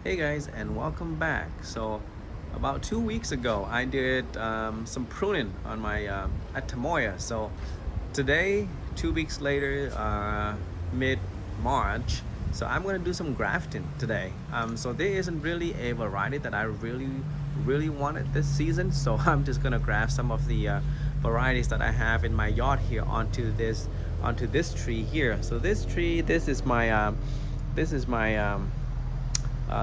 Hey guys, and welcome back. So about 2 weeks ago I did some pruning on my Atemoyas. So today, 2 weeks later, mid-March, so I'm gonna do some grafting today. So there isn't really a variety that I really wanted this season, so I'm just gonna graft some of the varieties that I have in my yard here onto this tree here. So this tree, this is my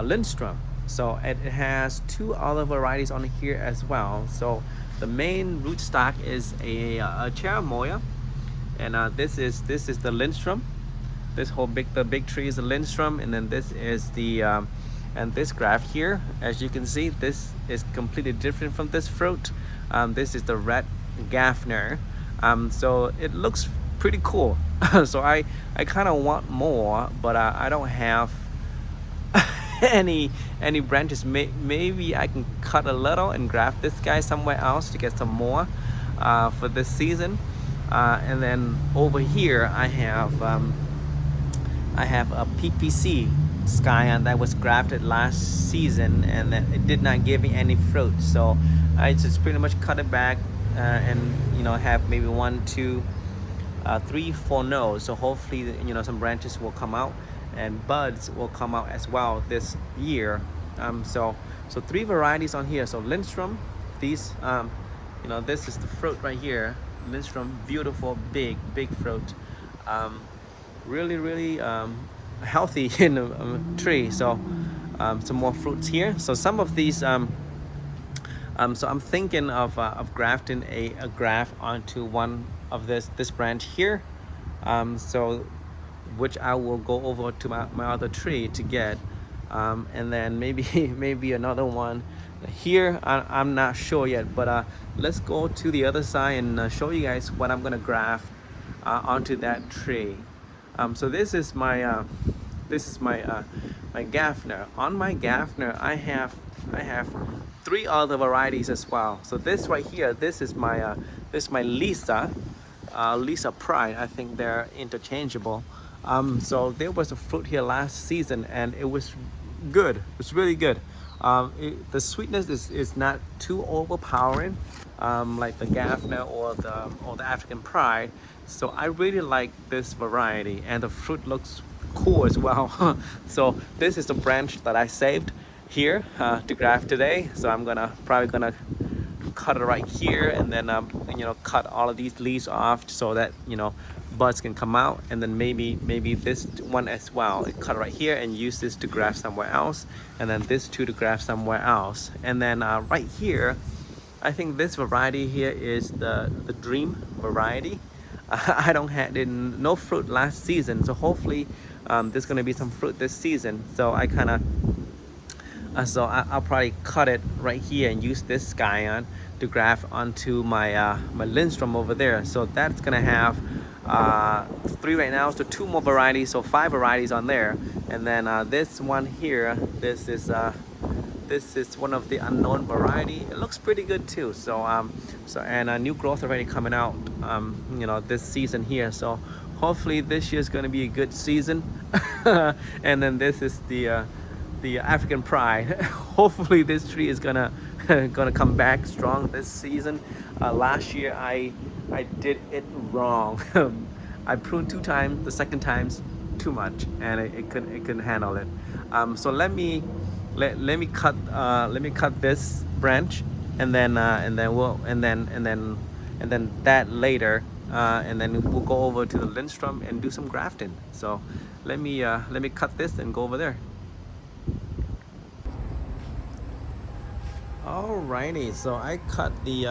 Lindstrom. So it has two other varieties on here as well. So the main rootstock is a Atemoya, and this is the Lindstrom. The big tree is the Lindstrom, and then this is the and this graft here. As you can see, this is completely different from this fruit. This is the red Gaffner. So it looks pretty cool. So I kind of want more, but I don't have any branches. Maybe I can cut a little and graft this guy somewhere else to get some more for this season. And then over here I have a PPC scion that was grafted last season, and it did not give me any fruit. So I just pretty much cut it back and have maybe one, two, 3, 4 nodes. So hopefully some branches will come out and buds will come out as well this year. So 3 varieties on here. So Lindstrom, these this is the fruit right here. Lindstrom, beautiful, big fruit. Really healthy in a tree. So some more fruits here. So some of these so I'm thinking of grafting a graft onto one of this branch here. So which I will go over to my other tree to get, and then maybe another one here. I'm not sure yet, but let's go to the other side and show you guys what I'm gonna graft onto that tree. So this is my Gaffner. On my Gaffner, I have 3 other varieties as well. So this right here, this is my Lisa Pride. I think they're interchangeable. So there was a fruit here last season, and it was good. It was really good. The sweetness is not too overpowering, like the Gaffner or the African Pride. So I really like this variety, and the fruit looks cool as well. So this is the branch that I saved here to graft today. So I'm probably gonna cut it right here, and then cut all of these leaves off so that buds can come out, and then maybe this one as well, cut it right here and use this to graft somewhere else, and then this too to graft somewhere else. And then right here, I think this variety here is the dream variety. I don't had no fruit last season, so hopefully there's gonna be some fruit this season. So I kind of I'll probably cut it right here and use this scion to graft onto my my Lindstrom over there. So that's gonna have 3 right now, so 2 more varieties, so 5 varieties on there. And then this one here, this is one of the unknown variety. It looks pretty good too. So and a new growth already coming out this season here. So hopefully this year is going to be a good season. And then this is the African Pride. Hopefully this tree is gonna come back strong this season. Last year I did it wrong. I pruned 2 times. The second time's too much, and it couldn't handle it. So let me cut this branch, and then that later, and then we'll go over to the Lindstrom and do some grafting. So let me cut this and go over there. Alrighty, so I cut the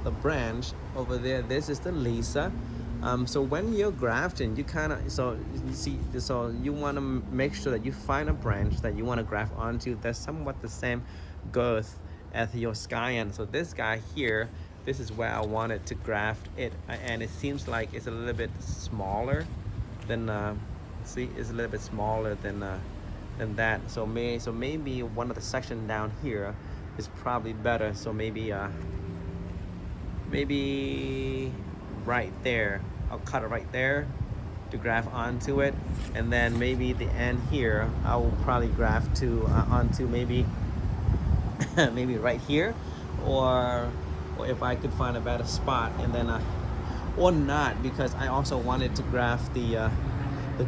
the branch over there. This is the Lisa. So when you're grafting, you want to make sure that you find a branch that you want to graft onto that's somewhat the same girth as your scion. So this guy here, this is where I wanted to graft it, and it seems like it's a little bit smaller than see, it's a little bit smaller than that. So maybe one of the section down here is probably better. So maybe right there, I'll cut it right there, graft onto it, and then maybe the end here I will probably graft to onto maybe maybe right here, or if I could find a better spot, and then or not, because I also wanted to graft the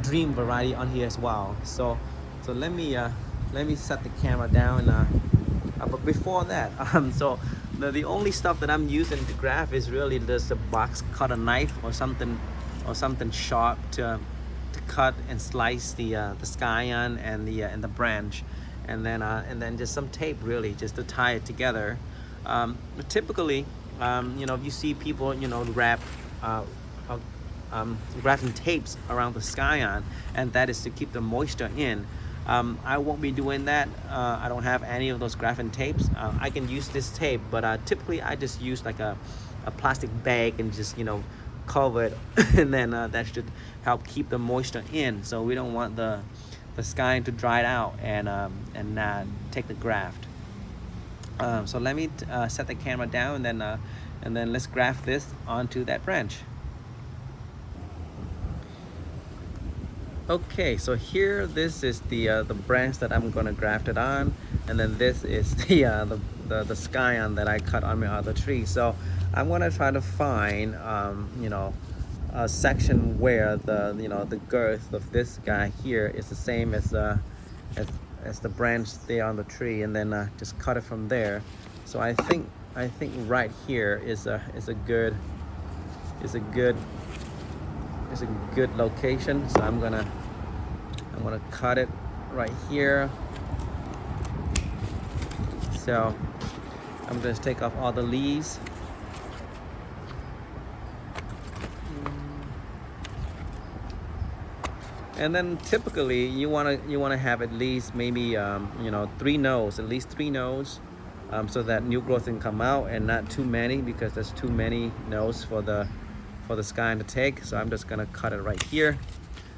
dream variety on here as well. So let me set the camera down, but before that, so the only stuff that I'm using to graft is really just a box cutter knife or something sharp to cut and slice the scion and the branch, and then just some tape, really, just to tie it together. Typically, you know, you see people, you know, wrap grafting tapes around the scion, and that is to keep the moisture in. I won't be doing that. I don't have any of those grafting tapes. I can use this tape, but typically I just use like a plastic bag and just, you know, cover it and then that should help keep the moisture in, so we don't want the scion to dry out and take the graft. So let me set the camera down, and then let's graft this onto that branch. Okay, so here, this is the branch that I'm gonna graft it on, and then this is the scion that I cut on my other tree. So I'm gonna try to find you know, a section where the girth of this guy here is the same as the branch there on the tree, and then just cut it from there. So I think right here is a good location. So I'm gonna cut it right here. So I'm gonna take off all the leaves. And then typically you wanna have at least maybe you know, at least three nodes, so that new growth can come out, and not too many, because there's too many nodes for the scion to take. So I'm just gonna cut it right here.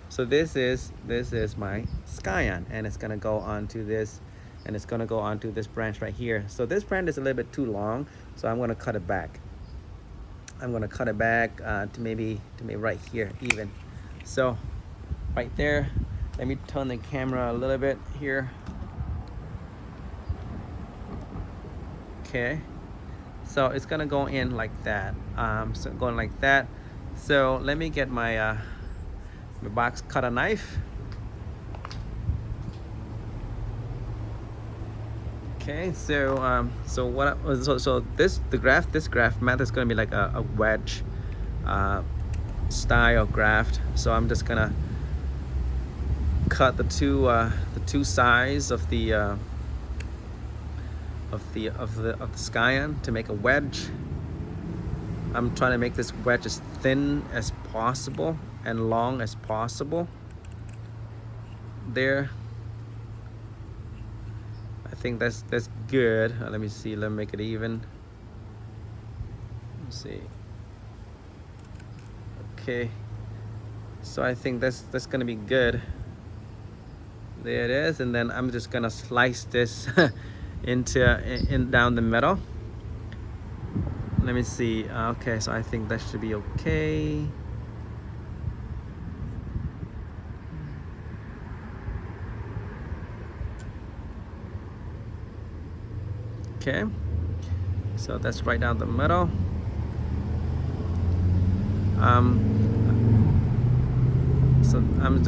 So this is my scion, and it's gonna go onto this, and it's gonna go onto this branch right here. So this branch is a little bit too long, so I'm gonna cut it back. I'm gonna cut it back to maybe right here even. So right there, let me turn the camera a little bit here. Okay, so it's gonna go in like that. So going like that. So let me get my my box cutter knife. Okay, so this graft method is gonna be like a wedge style graft. So I'm just gonna cut the two sides of the scion to make a wedge. I'm trying to make this wedge as thin as possible and long as possible. There. I think that's good. Let me see. Let me make it even. Let's see. Okay. So I think that's gonna be good. There it is, and then I'm just gonna slice this in down the middle. Let me see. Okay, so I think that should be okay. Okay, so that's right down the middle. So I'm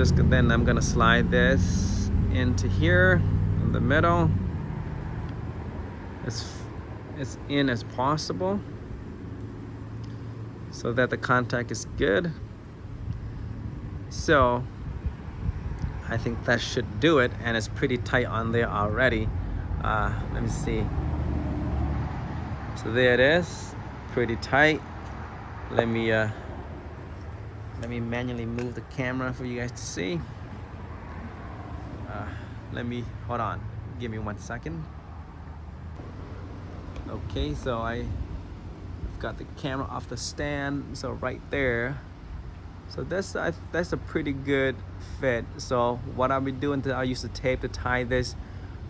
gonna slide this into here in the middle, as in as possible, so that the contact is good. So I think that should do it, and it's pretty tight on there already. Let me see. So there it is, pretty tight. Let me manually move the camera for you guys to see. Hold on, give me 1 second. Okay, so I've got the camera off the stand, so right there. So that's a pretty good fit. So what I'll be doing, I'll use the tape to tie this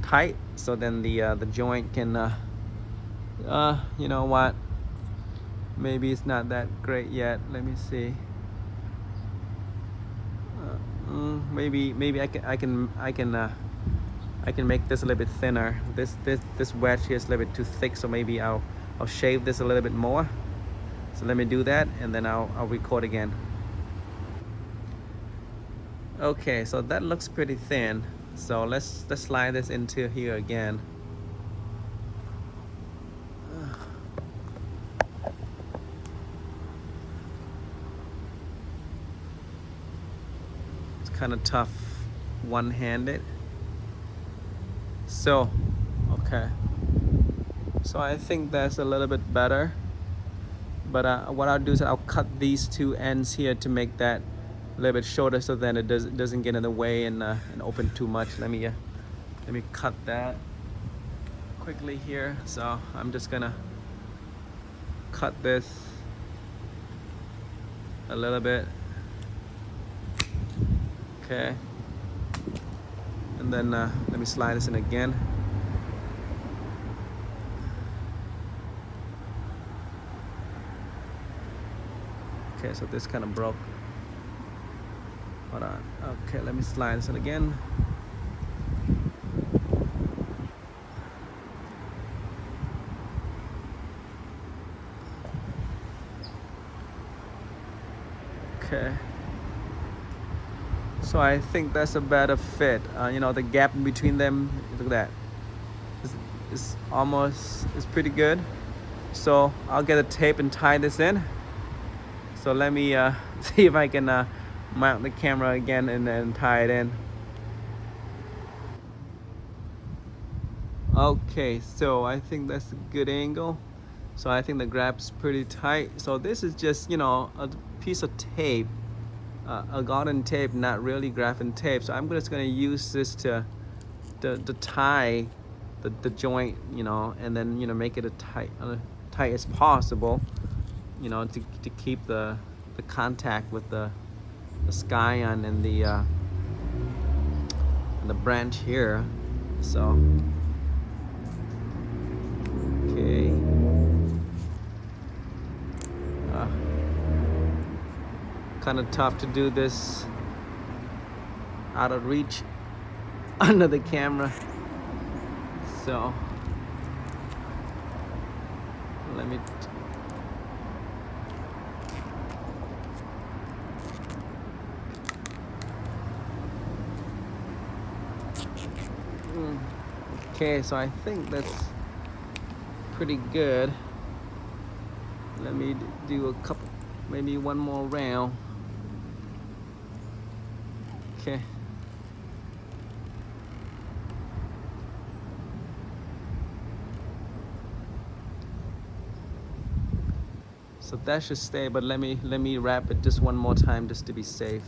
tight, so then the joint can you know what, maybe it's not that great yet. Let me see. maybe I can make this a little bit thinner. This wedge here is a little bit too thick, so maybe I'll shave this a little bit more. So let me do that, and then I'll record again. Okay, so that looks pretty thin. So let's slide this into here again. It's kind of tough one-handed. So, okay. So I think that's a little bit better. But what I'll do is I'll cut these two ends here to make that a little bit shorter, so then it doesn't get in the way and open too much. Let me cut that quickly here. So I'm just gonna cut this a little bit. Okay, and then let me slide this in again. Okay, so this kind of broke. Hold on. Okay, let me slide this in again. Okay. So I think that's a better fit. You know, the gap in between them, look at that. It's pretty good. So I'll get a tape and tie this in. So let me see if I can mount the camera again and then tie it in. Okay, so I think that's a good angle. So I think the grab's pretty tight. So this is just, you know, a piece of tape, a garden tape, not really grafting tape. So I'm just gonna use this to tie the joint, you know, and then, you know, make it as tight as possible, you know, to keep the contact with the scion and the branch here. So okay, kind of tough to do this out of reach under the camera. So let me okay, so I think that's pretty good. Let me do a couple, maybe one more round. Okay. So that should stay, but let me wrap it just one more time just to be safe.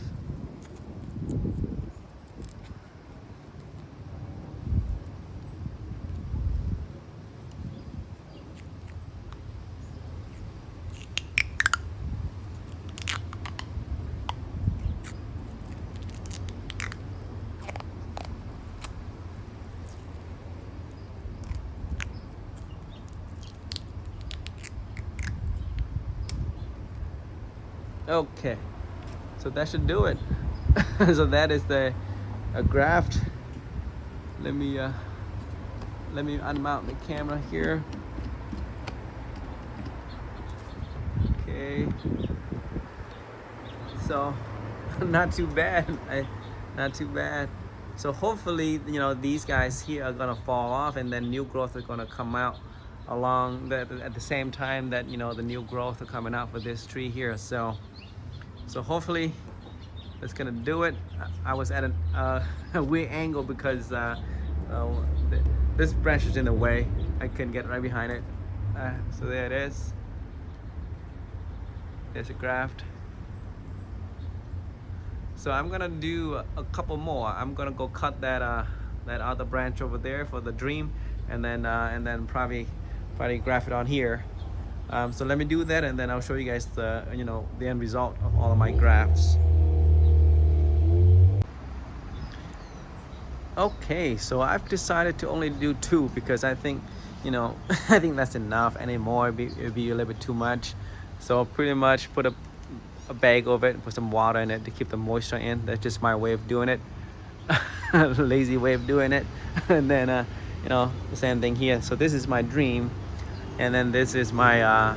Okay, so that should do it. So that is a graft. Let me unmount the camera here. Okay, so not too bad. Not too bad. So hopefully, you know, these guys here are gonna fall off, and then new growth are gonna come out along at the same time that, you know, the new growth are coming out for this tree here. So hopefully that's gonna do it. I was at a weird angle because this branch is in the way. I couldn't get right behind it. So there it is. There's a graft. So I'm gonna do a couple more. I'm gonna go cut that other branch over there for the dream, and then probably graft it on here. So let me do that, and then I'll show you guys the end result of all of my grafts. Okay, so I've decided to only do 2 because I think, you know, I think that's enough. Any more it'd be a little bit too much. So pretty much put a a bag over it and put some water in it to keep the moisture in. That's just my way of doing it. Lazy way of doing it. And then you know, the same thing here. So this is my dream, and then this is my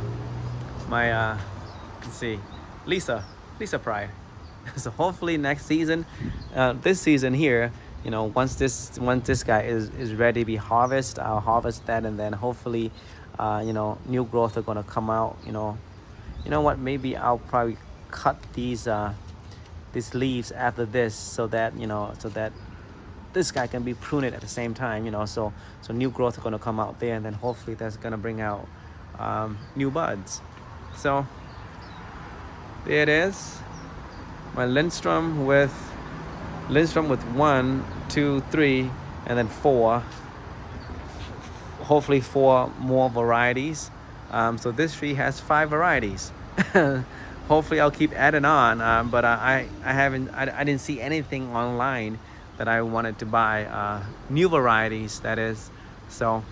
let's see, Lisa Pride. So hopefully next season, this season here, you know, once this guy is ready to be harvested, I'll harvest that, and then hopefully you know, new growth are gonna come out. You know what, maybe I'll probably cut these leaves after this, so that, you know, so that this guy can be pruned at the same time, you know, so new growth are gonna come out there, and then hopefully that's gonna bring out new buds. So there it is, my Lindstrom with 1, 2, 3, and then 4. Hopefully 4 more varieties. So this tree has 5 varieties. Hopefully I'll keep adding on, but I didn't see anything online that I wanted to buy new varieties, that is. So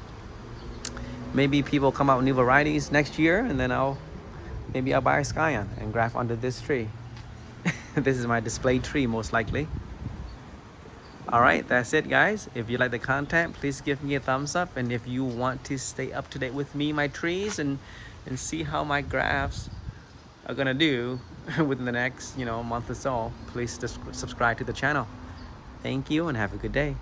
maybe people come out with new varieties next year, and then maybe I'll buy a scion and graft onto this tree. This is my display tree, most likely. All right, that's it, guys. If you like the content, please give me a thumbs up, and if you want to stay up to date with me, my trees, and see how my grafts are gonna do within the next, you know, month or so, please just subscribe to the channel. Thank you and have a good day.